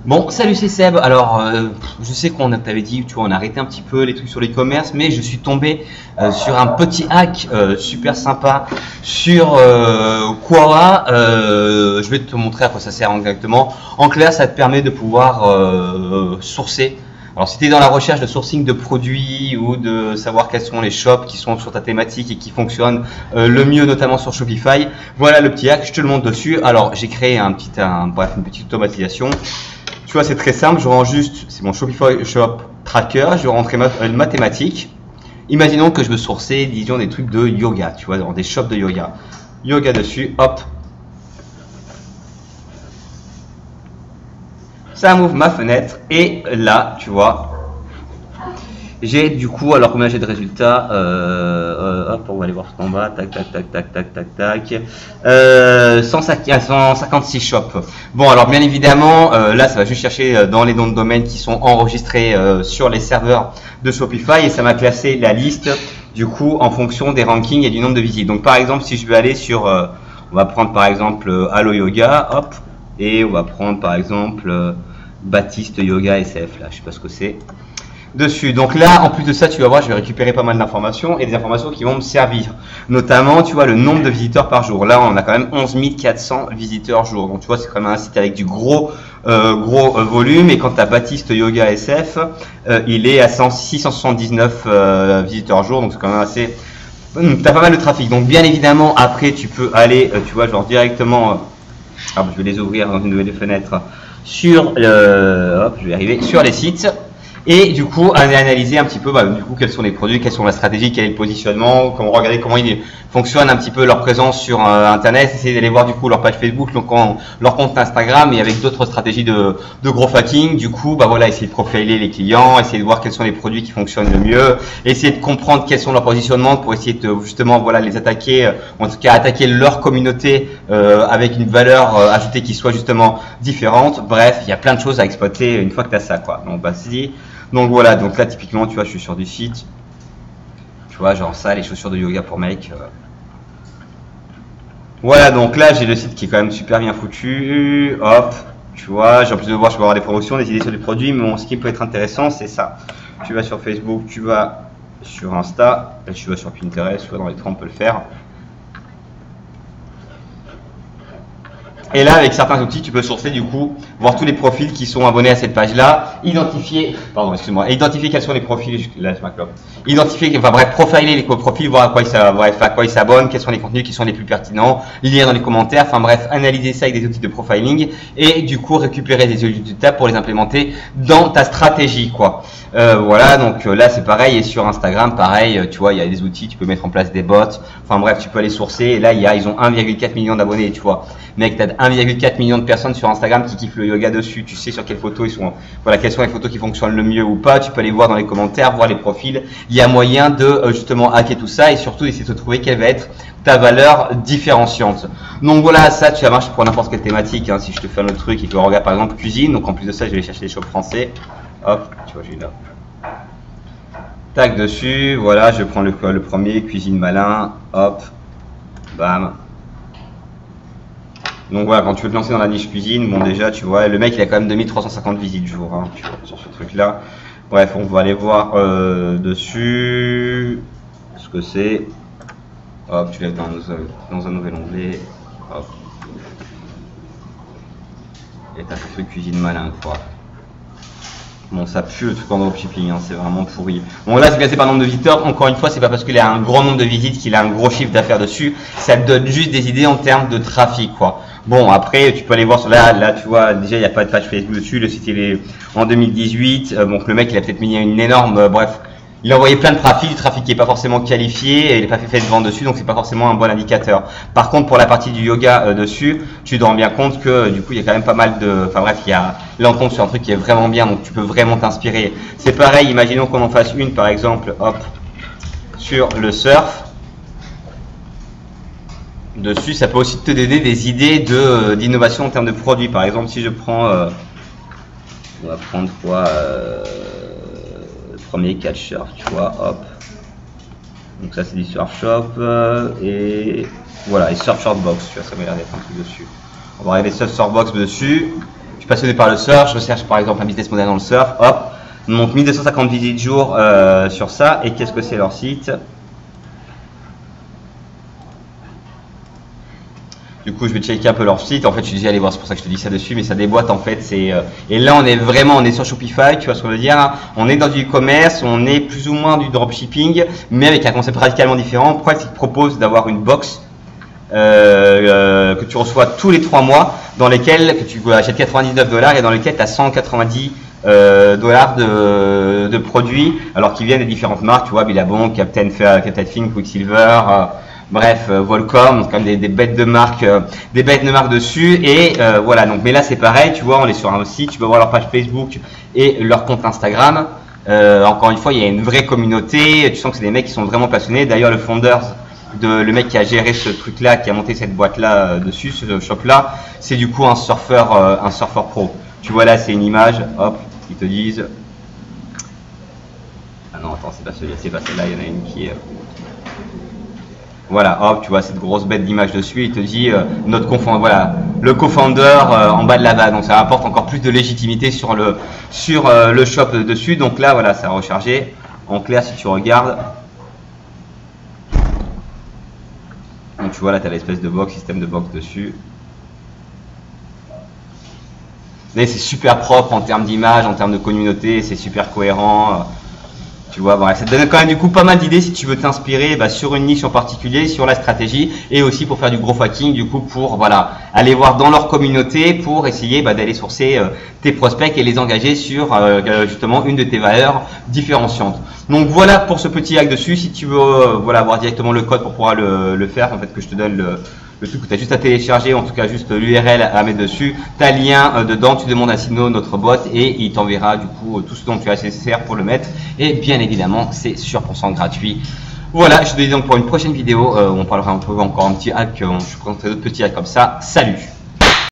Bon, salut, c'est Seb. Alors, je sais qu'on t'avait dit, tu vois, on a arrêté un petit peu les trucs sur l'e-commerce, mais je suis tombé sur un petit hack super sympa sur Quora. Je vais te montrer à quoi ça sert exactement. En clair, ça te permet de pouvoir sourcer. Alors, si tu es dans la recherche de sourcing de produits ou de savoir quels sont les shops qui sont sur ta thématique et qui fonctionnent le mieux, notamment sur Shopify, voilà le petit hack, je te le montre dessus. Alors, j'ai créé une petite automatisation. Tu vois, c'est très simple, je rends juste, c'est mon Shopify Shop Tracker, je vais rentrer une mathématique. Imaginons que je veux sourcer, disons, des trucs de yoga, tu vois, dans des shops de yoga. Yoga dessus, hop. Ça m'ouvre ma fenêtre et là, tu vois, j'ai du coup, alors combien j'ai de résultats, hop, on va aller voir tout en bas, tac, tac, tac, tac, tac, tac, tac, 156 shops. Bon, alors bien évidemment, là, ça va juste chercher dans les noms de domaine qui sont enregistrés sur les serveurs de Shopify et ça m'a classé la liste, du coup, en fonction des rankings et du nombre de visites. Donc, par exemple, si je veux aller sur, on va prendre par exemple Allo Yoga, hop, et on va prendre par exemple Baptiste Yoga SF, là, je sais pas ce que c'est. Dessus. Donc là, en plus de ça, tu vas voir, je vais récupérer pas mal d'informations et des informations qui vont me servir. Notamment, tu vois, le nombre de visiteurs par jour. Là, on a quand même 11 400 visiteurs jour. Donc, tu vois, c'est quand même un site avec du gros volume. Et quand tu as Baptiste Yoga SF, il est à 679 visiteurs jour. Donc, c'est quand même assez... Tu as pas mal de trafic. Donc, bien évidemment, après, tu peux aller, tu vois, genre directement... je vais les ouvrir dans une nouvelle fenêtre sur hop, je vais arriver sur les sites. Et du coup, analyser un petit peu, du coup, quels sont les produits, quelles sont la stratégie, quel est le positionnement, comment regarder comment ils fonctionnent un petit peu leur présence sur Internet, essayer d'aller voir du coup leur page Facebook, leur compte Instagram et avec d'autres stratégies de growth hacking. Du coup, voilà, essayer de profiler les clients, essayer de voir quels sont les produits qui fonctionnent le mieux, essayer de comprendre quels sont leurs positionnements pour essayer de justement, voilà, les attaquer, en tout cas attaquer leur communauté avec une valeur ajoutée qui soit justement différente. Bref, il y a plein de choses à exploiter une fois que tu as ça, quoi. Donc, donc voilà, donc là typiquement, tu vois, je suis sur du site, tu vois, genre ça, les chaussures de yoga pour mec. Voilà, donc là j'ai le site qui est quand même super bien foutu, hop, tu vois, j'ai en plus de voir, je peux avoir des promotions, des idées sur les produits, mais bon, ce qui peut être intéressant, c'est ça. Tu vas sur Facebook, tu vas sur Insta, là tu vas sur Pinterest, tu vois, dans les trois on peut le faire. Et là, avec certains outils, tu peux sourcer du coup, voir tous les profils qui sont abonnés à cette page-là, identifier quels sont les profils, là je m'accroche, profiler les profils, voir à quoi ils s'abonnent, quels sont les contenus qui sont les plus pertinents, lire dans les commentaires, analyser ça avec des outils de profiling et du coup récupérer des résultats pour les implémenter dans ta stratégie, quoi. Voilà, donc là c'est pareil, et sur Instagram, pareil, tu vois, il y a des outils, tu peux mettre en place des bots, tu peux aller sourcer, et là ils ont 1,4 million d'abonnés, tu vois. Mec, tu as 1,4 million de personnes sur Instagram qui kiffent le yoga dessus, tu sais sur quelles photos ils sont, voilà, quelles sont les photos qui fonctionnent le mieux ou pas, tu peux aller voir dans les commentaires, voir les profils, il y a moyen de justement hacker tout ça et surtout essayer de trouver quelle va être ta valeur différenciante. Donc voilà, ça tu vas marcher pour n'importe quelle thématique, hein. Si je te fais un autre truc et que je regarde par exemple cuisine, donc en plus de ça je vais aller chercher des shops français, hop, tu vois, j'ai là. Tac dessus, voilà, je prends le premier, cuisine malin, hop, bam. Donc voilà, quand tu veux te lancer dans la niche cuisine, bon déjà, tu vois, le mec il a quand même 2350 visites jour, hein, tu vois, sur ce truc-là. Bref, on va aller voir dessus ce que c'est. Hop, tu lèves dans un nouvel onglet. Hop. Et t'as ce truc cuisine malin, quoi. Bon, ça pue le truc en dropshipping, hein, c'est vraiment pourri. Bon, là, c'est classé par nombre de visiteurs. Encore une fois, c'est pas parce qu'il a un grand nombre de visites qu'il a un gros chiffre d'affaires dessus. Ça te donne juste des idées en termes de trafic, quoi. Bon, après, tu peux aller voir sur là, tu vois, déjà, il n'y a pas de page Facebook dessus. Le site, il est en 2018. Donc, le mec, il a peut-être mis une énorme, bref. Il a envoyé plein de trafic, du trafic qui n'est pas forcément qualifié, et il n'a pas fait de vente dessus, donc c'est pas forcément un bon indicateur. Par contre, pour la partie du yoga dessus, tu te rends bien compte que du coup il y a quand même pas mal de... là on tombe sur un truc qui est vraiment bien, donc tu peux vraiment t'inspirer. C'est pareil, imaginons qu'on en fasse une par exemple, hop, sur le surf. Dessus, ça peut aussi te donner des idées d'innovation en termes de produits. Par exemple, si je prends... on va prendre quoi premier catch surf, tu vois, hop. Donc ça c'est du surf shop et voilà, et surf short box, tu vois, ça m'a l'air d'être un truc dessus. On va regarder surf short box dessus. suis passionné par le surf, je recherche par exemple un business model dans le surf, hop, donc 1250 visites jour sur ça. Et qu'est-ce que c'est leur site? Du coup, je vais checker un peu leur site. En fait, je suis déjà allé voir, c'est pour ça que je te dis ça dessus, mais ça déboîte en fait. Et là, on est sur Shopify, tu vois ce qu'on veut dire, hein. On est dans du e-commerce, on est plus ou moins du dropshipping, mais avec un concept radicalement différent. Pourquoi est-ce qu'ils proposent d'avoir une box que tu reçois tous les 3 mois, dans lesquels que tu achètes 99 $ et dans lesquels tu as 190 $ de produits, alors qu'ils viennent des différentes marques, tu vois, Billabong, Captain Fin, Quicksilver. Bref, Volcom, donc comme des bêtes de marque, dessus. Et voilà. Donc, mais là c'est pareil, tu vois, on est sur un site, tu peux voir leur page Facebook et leur compte Instagram. Encore une fois, il y a une vraie communauté. Tu sens que c'est des mecs qui sont vraiment passionnés. D'ailleurs, le mec qui a géré ce truc-là, qui a monté cette boîte-là dessus, ce shop-là, c'est du coup un surfeur pro. Tu vois là, c'est une image. Hop, ils te disent. Ah non, attends, c'est pas celle-là. Il y en a une qui est. Voilà, hop, tu vois cette grosse bête d'image dessus, il te dit voilà, le co-founder en bas de la vague. Donc ça apporte encore plus de légitimité sur le shop dessus. Donc là, voilà, ça a rechargé. En clair, si tu regardes, donc tu vois là, tu as l'espèce de box, système de box dessus. Mais c'est super propre en termes d'image, en termes de communauté, c'est super cohérent. Tu vois, bon, ça te donne quand même du coup pas mal d'idées si tu veux t'inspirer sur une niche en particulier, sur la stratégie, et aussi pour faire du growth hacking, du coup pour voilà aller voir dans leur communauté pour essayer d'aller sourcer tes prospects et les engager sur justement une de tes valeurs différenciantes. Donc voilà pour ce petit hack dessus. Si tu veux avoir directement le code pour pouvoir le faire, en fait que je te donne le truc que tu as juste à télécharger, en tout cas juste l'URL à mettre dessus, tu as le lien dedans, tu demandes à Sino, notre bot, et il t'enverra du coup tout ce dont tu as nécessaire pour le mettre, et bien évidemment c'est 100% gratuit. Voilà, je te dis donc pour une prochaine vidéo, on parlera un peu encore un petit hack, je présenterai d'autres petits hacks comme ça. Salut!